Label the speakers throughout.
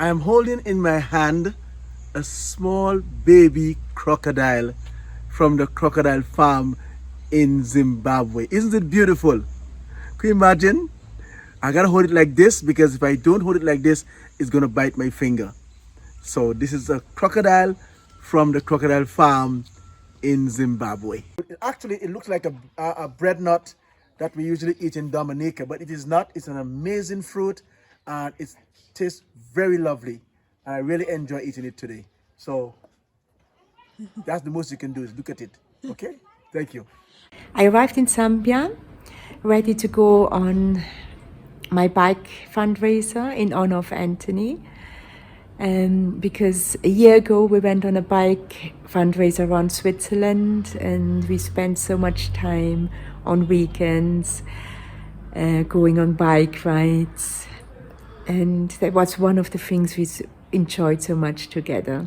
Speaker 1: I am holding in my hand a small baby crocodile from the crocodile farm in Zimbabwe. Isn't it beautiful? Can you imagine? I gotta hold it like this because if I don't hold it like this, it's gonna bite my finger. So this is a crocodile from the crocodile farm in Zimbabwe. Actually, it looks like a bread nut that we usually eat in Dominica, but it is not. It's an amazing fruit and it tastes very lovely. And I really enjoy eating it today. So that's the most you can do is look at it. Okay? Thank you.
Speaker 2: I arrived in Zambia, ready to go on my bike fundraiser in honor of Anthony. Because a year ago we went on a bike fundraiser around Switzerland and we spent so much time on weekends going on bike rides, and that was one of the things we enjoyed so much together.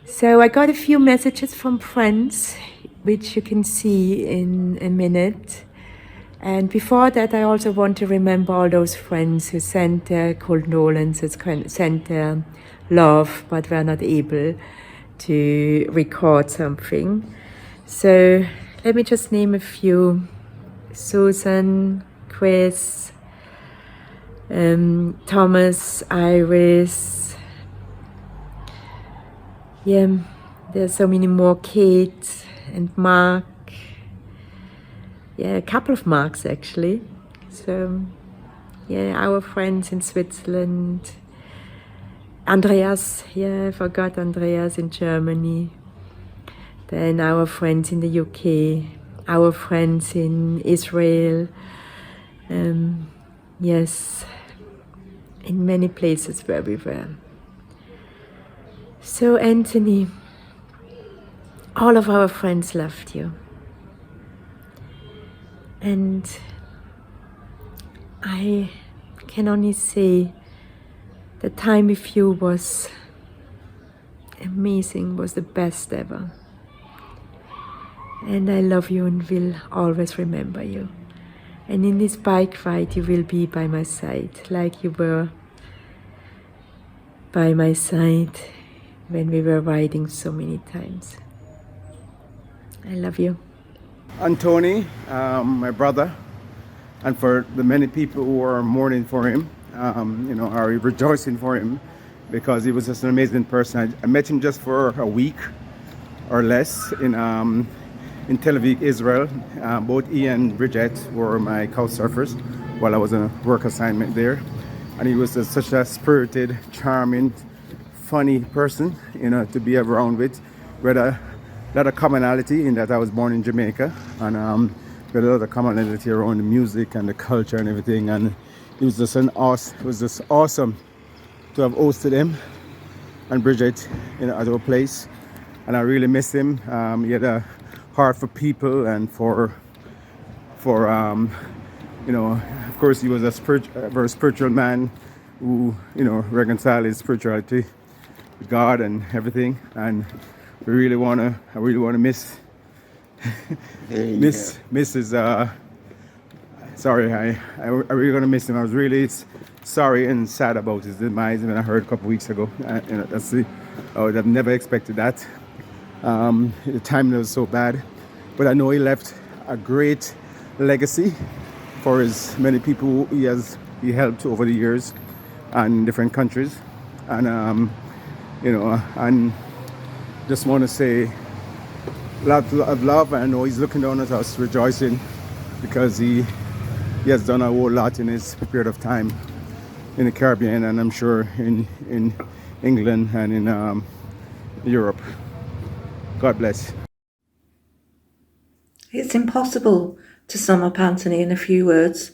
Speaker 2: So I got a few messages from friends, which you can see in a minute. And before that, I also want to remember all those friends who sent their condolences, sent their love, but were not able to record something. So let me just name a few. Susan, Chris, Thomas, Iris. Yeah, there's so many more. Kate and Mark. Yeah, a couple of Marks actually. So, yeah, our friends in Switzerland. Andreas, yeah, I forgot Andreas in Germany. Then our friends in the UK, our friends in Israel. Yes, in many places where we were. So, Anthony, all of our friends loved you. And I can only say the time with you was amazing, was the best ever. And I love you and will always remember you. And in this bike ride you will be by my side, like you were by my side when we were riding so many times. I love you.
Speaker 3: Anthony, my brother, and for the many people who are mourning for him, are rejoicing for him, because he was just an amazing person. I met him just for a week or less in Tel Aviv, Israel. Both he and Brigit were my couch surfers while I was on a work assignment there, and he was such a spirited, charming, funny person, to be around with. We had a lot of commonality in that I was born in Jamaica, and we had a lot of commonality around the music and the culture and everything. And it was just awesome to have hosted him and Brigit at our place, and I really miss him. He had a heart for people and for of course he was a very spiritual man who reconciled his spirituality with God and everything. And I really want to miss Mrs. Sorry, I really gonna miss him. I was really sorry and sad about his demise when I heard a couple of weeks ago. I would have never expected that. The timing was so bad, but I know he left a great legacy for his many people he helped over the years and in different countries. And and just want to say lots of love. I know he's looking down at us rejoicing, because he has done a whole lot in his period of time in the Caribbean, and I'm sure in England and in Europe. God bless.
Speaker 4: It's impossible to sum up Anthony in a few words.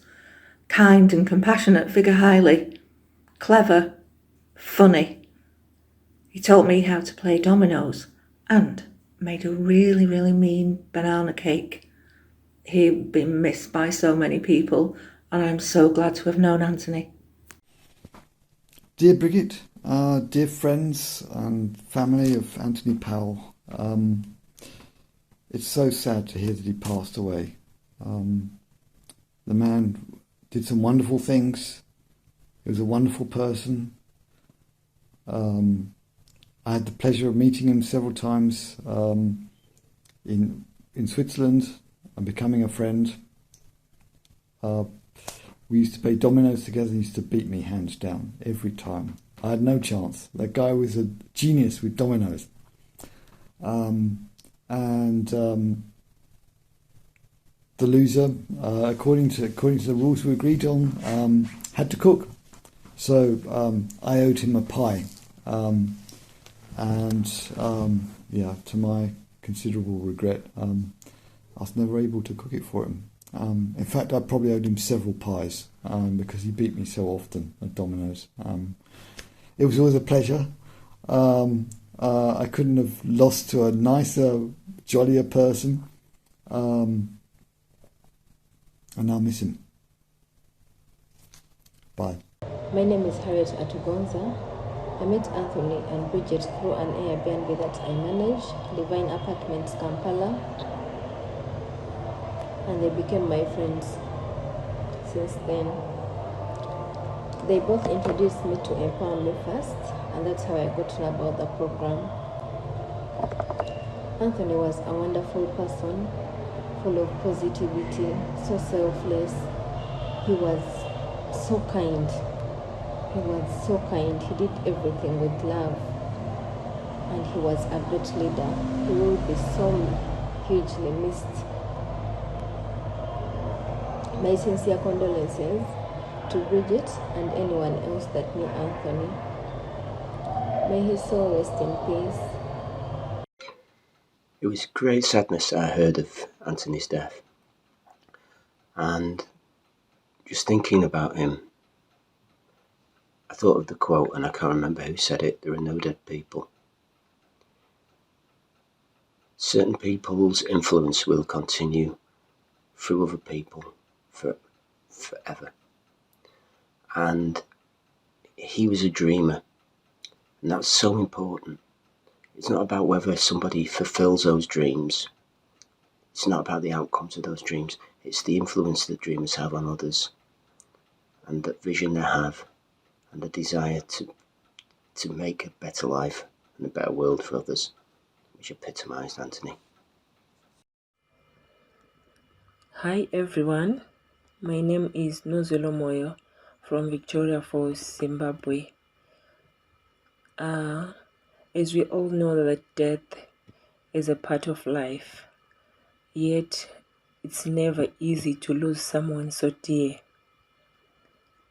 Speaker 4: Kind and compassionate figure highly, clever, funny. He taught me how to play dominoes and made a really, really mean banana cake. He'd been missed by so many people, and I'm so glad to have known Anthony.
Speaker 5: Dear Brigit, dear friends and family of Anthony Powell, it's so sad to hear that he passed away. The man did some wonderful things. He was a wonderful person, I had the pleasure of meeting him several times in Switzerland and becoming a friend. We used to play dominoes together. He used to beat me hands down every time. I had no chance. That guy was a genius with dominoes. The loser, according to the rules we agreed on, had to cook. So I owed him a pie. To my considerable regret, I was never able to cook it for him. In fact, I probably owed him several pies because he beat me so often at dominoes. It was always a pleasure. I couldn't have lost to a nicer, jollier person. And I'll miss him. Bye.
Speaker 6: My name is Harriet Atugonza. I met Anthony and Brigit through an Airbnb that I manage, Divine Apartments, Kampala, and they became my friends since then. They both introduced me to Empower Me First, and that's how I got to know about the program. Anthony was a wonderful person, full of positivity, so selfless. He was so kind. He did everything with love, and he was a great leader. He will be so hugely missed. My sincere condolences to Brigit and anyone else that knew Anthony. May his soul rest in peace.
Speaker 7: It was great sadness I heard of Anthony's death, and just thinking about him, I thought of the quote, and I can't remember who said it. There are no dead people. Certain people's influence will continue through other people forever. And he was a dreamer, and that's so important. It's not about whether somebody fulfills those dreams. It's not about the outcomes of those dreams. It's the influence that dreamers have on others, and that vision they have, and the desire to make a better life and a better world for others, which epitomised Anthony.
Speaker 6: Hi everyone, my name is Nozelo Moyo from Victoria Falls, Zimbabwe. As we all know that death is a part of life, yet it's never easy to lose someone so dear.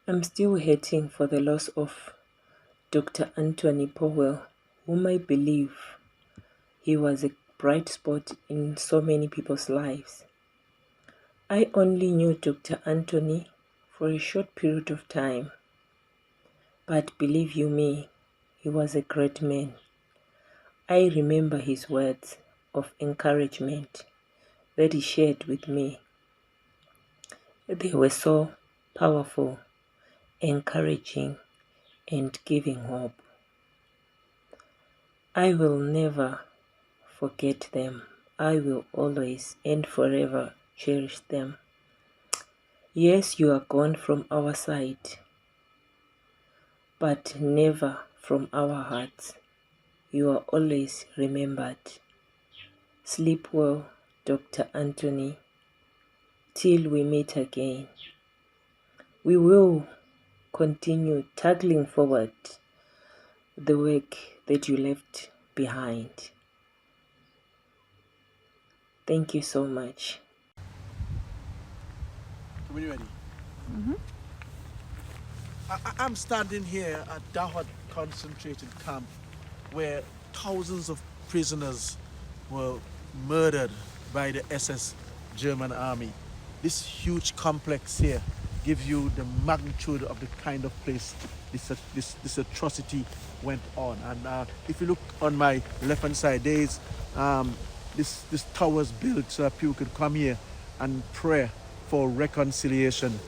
Speaker 6: I'm still hurting for the loss of Dr. Anthony Powell, whom I believe he was a bright spot in so many people's lives. I only knew Dr. Anthony for a short period of time, but believe you me, he was a great man. I remember his words of encouragement that he shared with me. They were so powerful, encouraging, and giving hope. I will never forget them. I will always and forever cherish them. Yes, you are gone from our side, but never from our hearts. You are always remembered. Sleep well, Dr. Anthony, till we meet again. We will continue tackling forward the work that you left behind. Thank you so much.
Speaker 1: When you ready? I'm standing here at Dahod concentrated camp where thousands of prisoners were murdered by the SS German army. This huge complex here gives you the magnitude of the kind of place this atrocity went on. And if you look on my left hand side, there is this towers built so that people could come here and pray for reconciliation.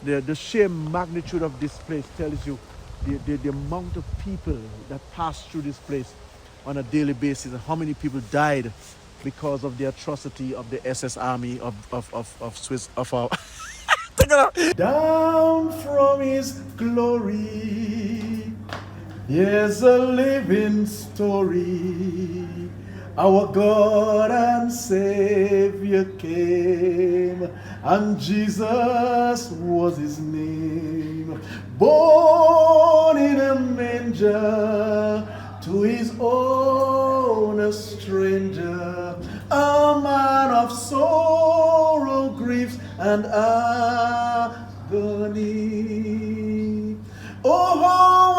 Speaker 1: The sheer magnitude of this place tells you the amount of people that pass through this place on a daily basis, and how many people died because of the atrocity of the SS army of Swiss of our down from his glory Here's a living story. Our God and Savior came, and Jesus was his name. Born in a manger, to his own a stranger, a man of sorrow, griefs, and agony. Oh, how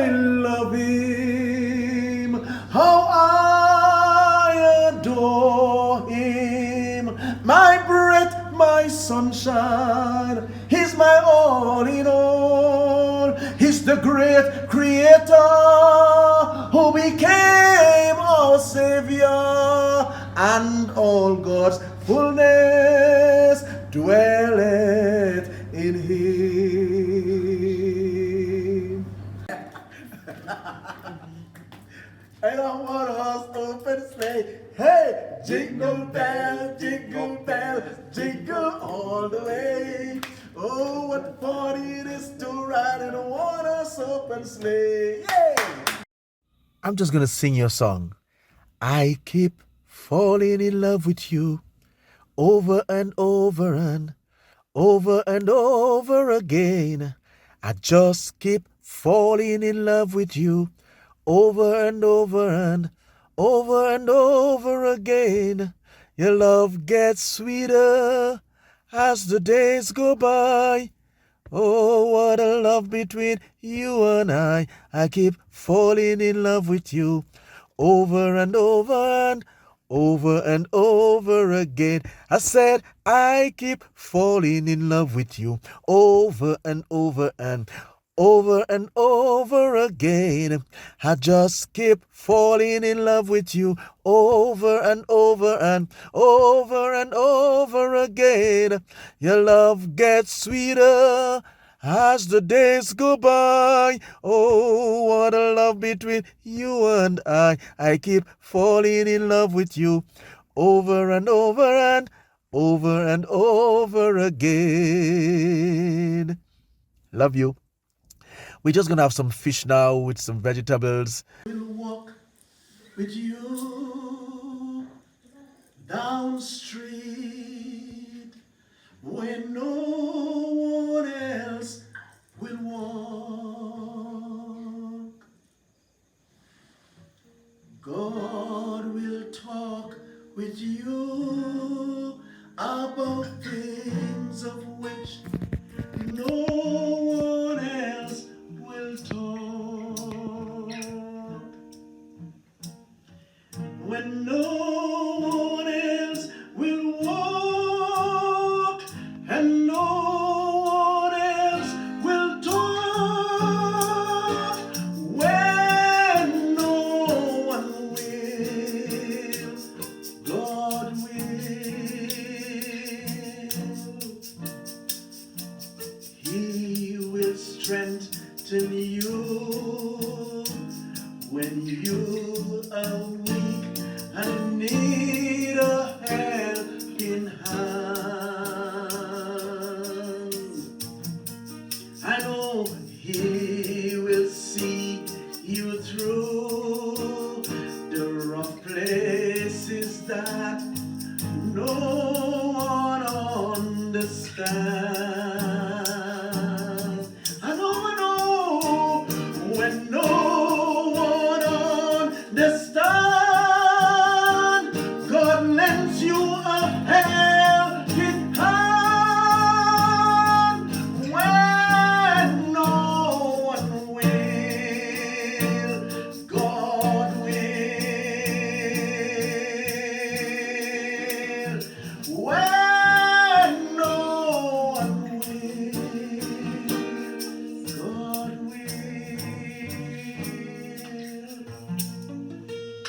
Speaker 1: I love him, how I adore him, my breath, my sunshine, he's my all in all. He's the great creator who became our savior, and all God's fullness dwelleth in him. I don't want us open sleigh. Hey, jingle bell, jingle all the way. Oh, what fun it is to ride in a one-horse open sleigh. Yay! I'm just gonna sing your song. I keep falling in love with you over and over and over and over again. I just keep falling in love with you over and over and over and over again. Your love gets sweeter as the days go by. Oh, what a love between you and I. I keep falling in love with you over and over and over and over again. I said I keep falling in love with you over and over and over again. I just keep falling in love with you over and over and over again. Your love gets sweeter as the days go by. Oh, what a love between you and I. I keep falling in love with you over and over and over again. Love you. We're just gonna have some fish now with some vegetables. We'll walk with you down street when no one else will walk. God will talk with you about things of which no one else will talk. When no one else will walk and no one else will talk, when no one will, God will. He will strengthen you when you are weak and need a hand.